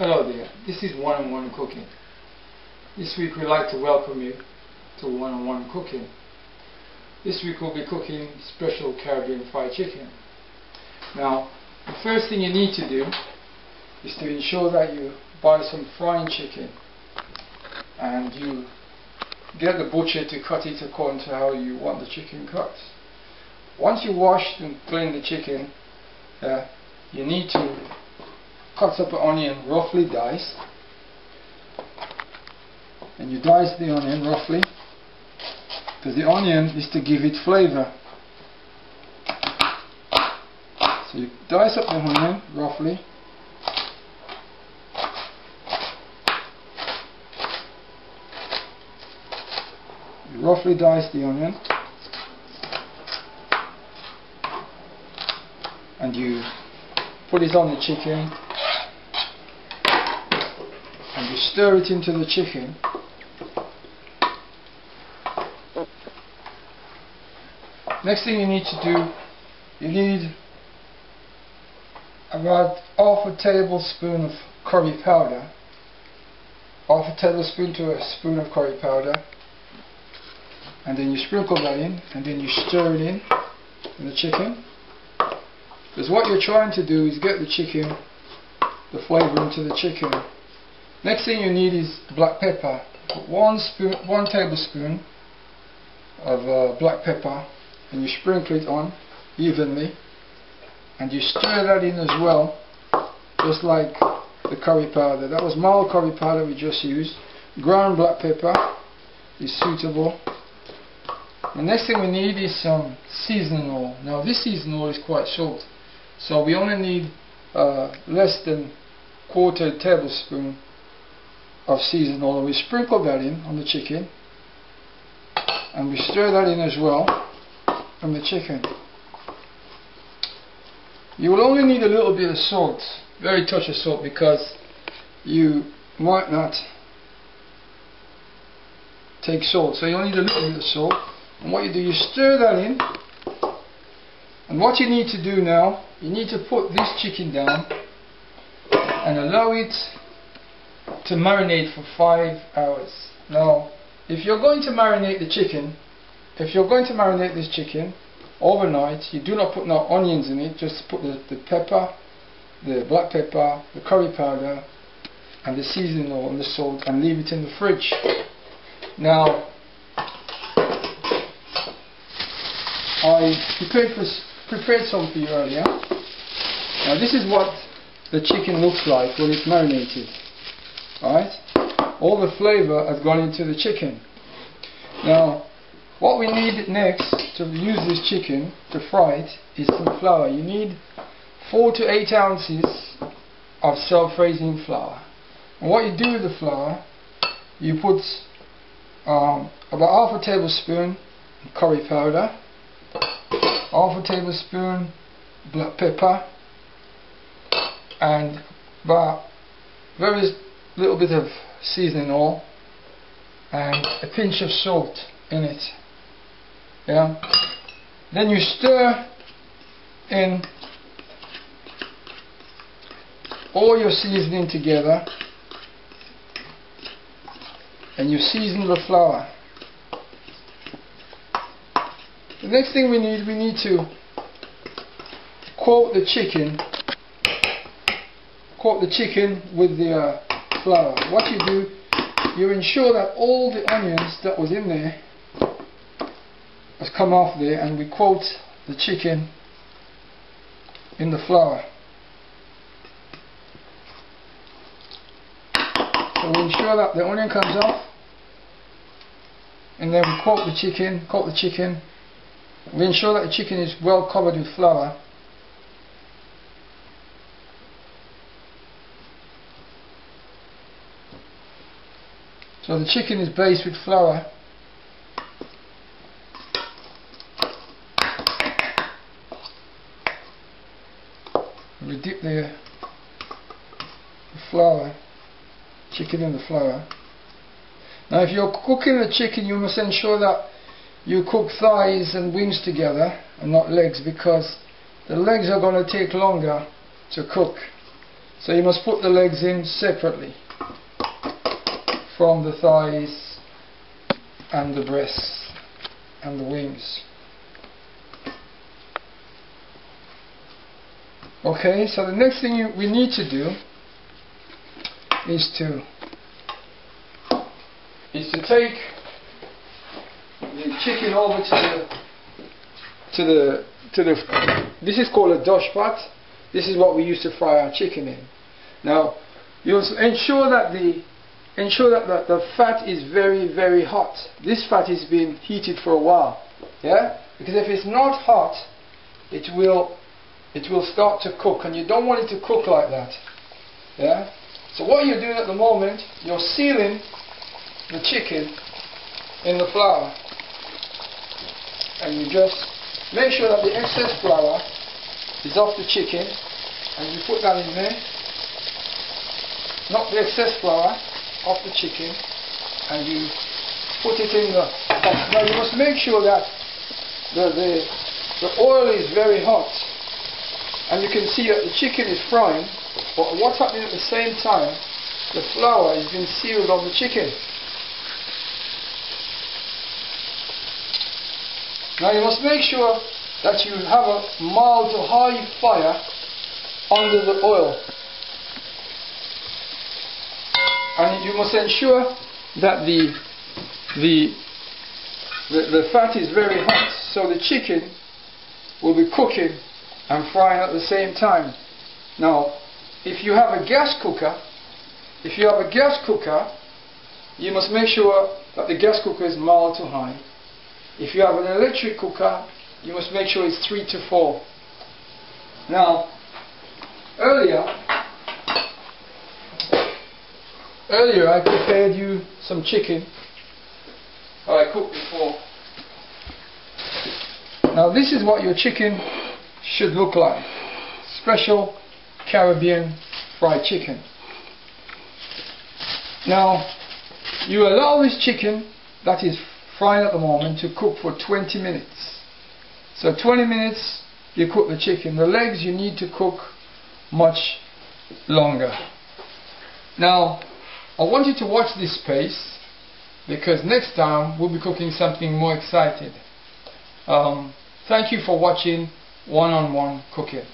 Hello there, this is one-on-one cooking. This week we'd like to welcome you to one-on-one cooking. This week we'll be cooking special Caribbean fried chicken. Now, the first thing you need to do is to ensure that you buy some frying chicken and you get the butcher to cut it according to how you want the chicken cut. Once you washed and cleaned the chicken, you need to cut up an onion roughly diced, and you dice the onion roughly because the onion is to give it flavor. So you dice up the onion roughly, you roughly dice the onion and you put it on the chicken and you stir it into the chicken. Next thing you need to do, you need about half a tablespoon of curry powder, half a tablespoon to a spoon of curry powder, and then you sprinkle that in and then you stir it in the chicken, because what you're trying to do is get the chicken, the flavour into the chicken. Next thing you need is black pepper. Put one tablespoon of black pepper and you sprinkle it on evenly and you stir that in as well, just like the curry powder. That was mild curry powder we just used. Ground black pepper is suitable. The next thing we need is some seasoning oil. Now this seasoning oil is quite short, so we only need less than quarter tablespoon of seasoning oil. We sprinkle that in on the chicken and we stir that in as well from the chicken. You will only need a little bit of salt, very touch of salt, because you might not take salt, so you'll need a little bit of salt. And what you do, you stir that in, and what you need to do now, you need to put this chicken down and allow it to marinate for 5 hours. Now, if you're going to marinate the chicken, if you're going to marinate this chicken overnight, you do not put no onions in it, just put the pepper, the black pepper, the curry powder and the seasoning oil and the salt, and leave it in the fridge. Now, I prepared some for you earlier. Now this is what the chicken looks like when it's marinated. Alright? All the flavour has gone into the chicken. Now, what we need next to use this chicken to fry it is some flour. You need 4 to 8 ounces of self-raising flour. And what you do with the flour, you put about half a tablespoon curry powder, half a tablespoon black pepper, and about very little bit of seasoning oil and a pinch of salt in it. Yeah. Then you stir in all your seasoning together and you season the flour. The next thing we need to coat the chicken with the flour. What you do, you ensure that all the onions that was in there has come off there, and we coat the chicken in the flour. So we ensure that the onion comes off, and then we coat the chicken. We ensure that the chicken is well covered with flour. So the chicken is based with flour. We dip the flour, chicken in the flour. Now if you're cooking the chicken, you must ensure that you cook thighs and wings together and not legs, because the legs are going to take longer to cook. So you must put the legs in separately from the thighs and the breasts and the wings. Okay, so the next thing we need to do is to take the chicken over to the this is called a dosh pot. This is what we used to fry our chicken in. Now you ensure that the fat is very, very hot. This fat is being heated for a while, yeah, because if it's not hot it will start to cook, and you don't want it to cook like that, yeah. So what you're doing at the moment, you're sealing the chicken in the flour, and you just make sure that the excess flour is off the chicken, and you put that in there. Knock the excess flour off the chicken, and you put it in the pot. Now you must make sure that the oil is very hot, and you can see that the chicken is frying, but what's happening at the same time, the flour is being sealed on the chicken. Now you must make sure that you have a mild to high fire under the oil, and you must ensure that the fat is very hot, so the chicken will be cooking and frying at the same time. Now if you have a gas cooker, you must make sure that the gas cooker is mild to high. If you have an electric cooker, you must make sure it's 3 to 4. Now, earlier I prepared you some chicken that I cooked before. Now this is what your chicken should look like. Special Caribbean fried chicken. Now, you allow this chicken that is frying at the moment to cook for 20 minutes. So 20 minutes you cook the chicken. The legs you need to cook much longer. Now I want you to watch this space, because next time we'll be cooking something more exciting. Thank you for watching One-on-One Cooking.